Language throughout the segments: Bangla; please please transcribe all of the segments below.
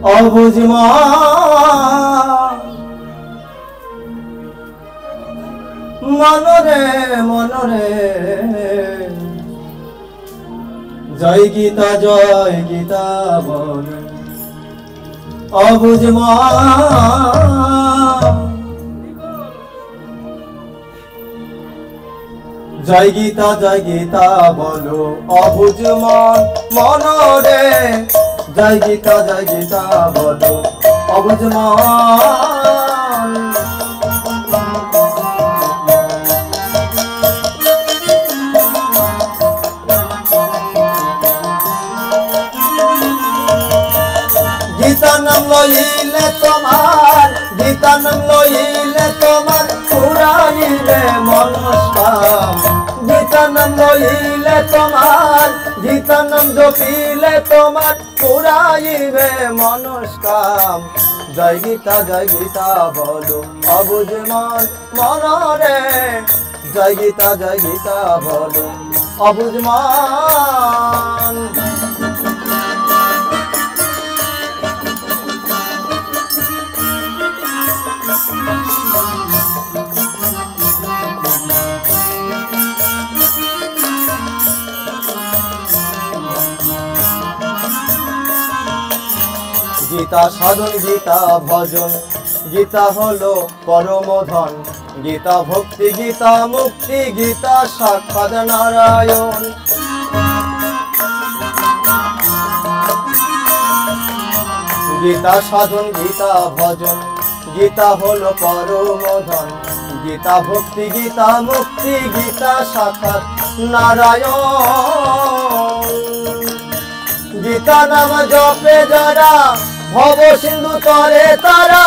অবুঝ মনরে মনরে জয় গীতা বলে অবুঝ জয় গীতা বলো অবুঝ মনরে জয় গীতা বলো অবুঝ গীতা নাম লইলে তোমার পুরাইবে মনস্কাম গীতা নাম লইলে তোমার গীতা নাম জপিলে তোমার পুরাইবে মনস্কাম জয় গীতা বলো অবুঝ মনরে জয় গীতা বলো অবুঝ গীতা সাধন গীতা ভজন গীতা হলো পরম ধন গীতা ভক্তি গীতা মুক্তি গীতা সাক্ষাৎ নারায়ণ গীতা সাধন গীতা ভজন গীতা হলো পরম ধন গীতা ভক্তি গীতা মুক্তি গীতা সাক্ষাৎ নারায়ণ গীতা নাম জপে যারা ভব সিন্ধু তরে তারা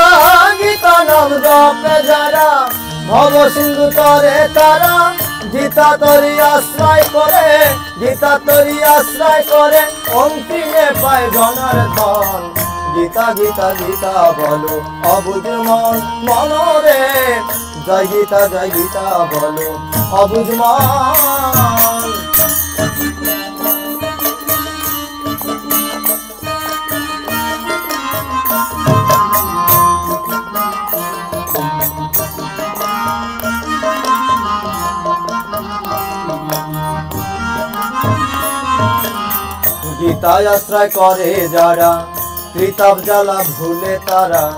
গীতা নাম জপে যারা ভব সিন্ধু তরে তারা গীতা তরি আশ্রয় করে অন্তিমে পায় জনার্দন গীতা বলো অবুঝ মনরে জয় গীতা বলো অবুঝ গীতায় আশ্রয় করে যারা ত্রিতাপ জ্বালা ভুলে তারা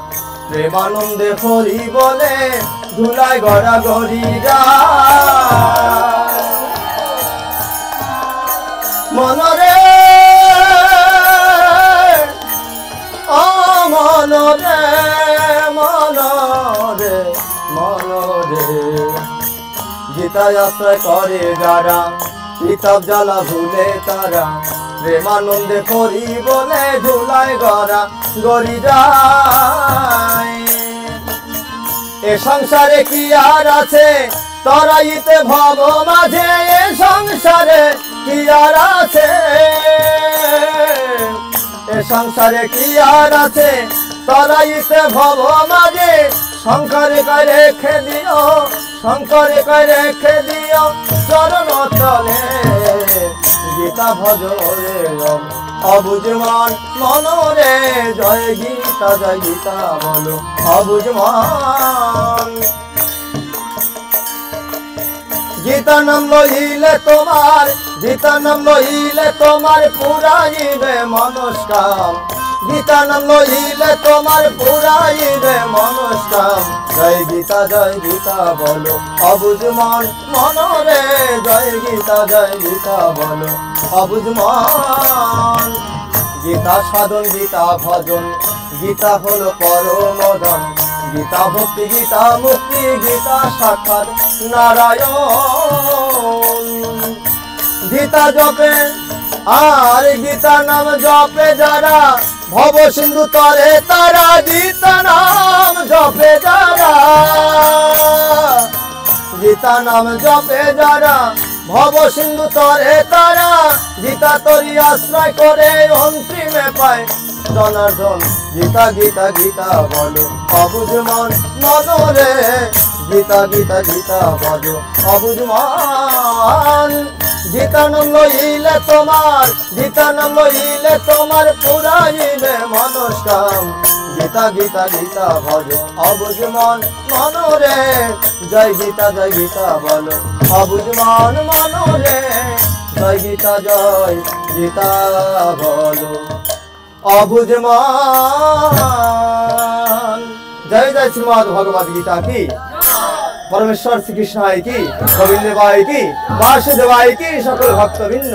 প্রেমানন্দে হরি বলে ধুলায় গড়া গড়ি মনরে ও মনরে মনরে মনরে গীতায় আশ্রয় করে যারা ত্রিতাপ জ্বালা ভুলে তারা প্রেমানন্দে হরি বলে ধুলায় গড়া গড়ি যায় এ সংসারে কি আর আছে তরাইতে ভব মাঝে এ সংসারে কি আর আছে এ সংসারে কি আর আছে তরাইতে ভব মাঝে শঙ্করে রেখে দিও চরণ তলে গীতা ভজরে অবুঝ মনরে জয় গীতা বলো অবুঝ গীতা নাম লইলে তোমার পুরাইবে মনস্কাম গীতা নাম লইলে তোমার পুরাইবে মনস্কাম জয় গীতা বলো অবুঝ মনরে জয় গীতা বলো অবুঝ গীতা সাধন গীতা ভজন গীতা হলো পরম ধন গীতা ভক্তি গীতা মুক্তি গীতা সাক্ষাৎ নারায়ণ গীতা জপে আর গীতা নাম জপে যারা ভব সিন্ধু তরে তারা গীতা নাম জপে যারা ভব সিন্ধু তরে তারা গীতা তরি আশ্রয় করে অন্তিমে পায় জনার্দন গীতা বলো অবুঝ মনরে গীতা বলো অবুঝ গীতা নাম লইলে তোমার, গীতা নাম লইলে তোমার পুরাইবে মনস্কাম। গীতা গীতা গীতা ভজ অবুঝ মন মনরে, জয় গীতা বলো অবুঝ মন মনরে, জয় গীতা বলো অবুঝ মন। জয় জয় শ্রীমদ ভগবদ গীতা কি, परमेश्वर श्री कृष्ण है कि, गोविंद भाई की, वासुदेव भाई की, सकल भक्तवृंद।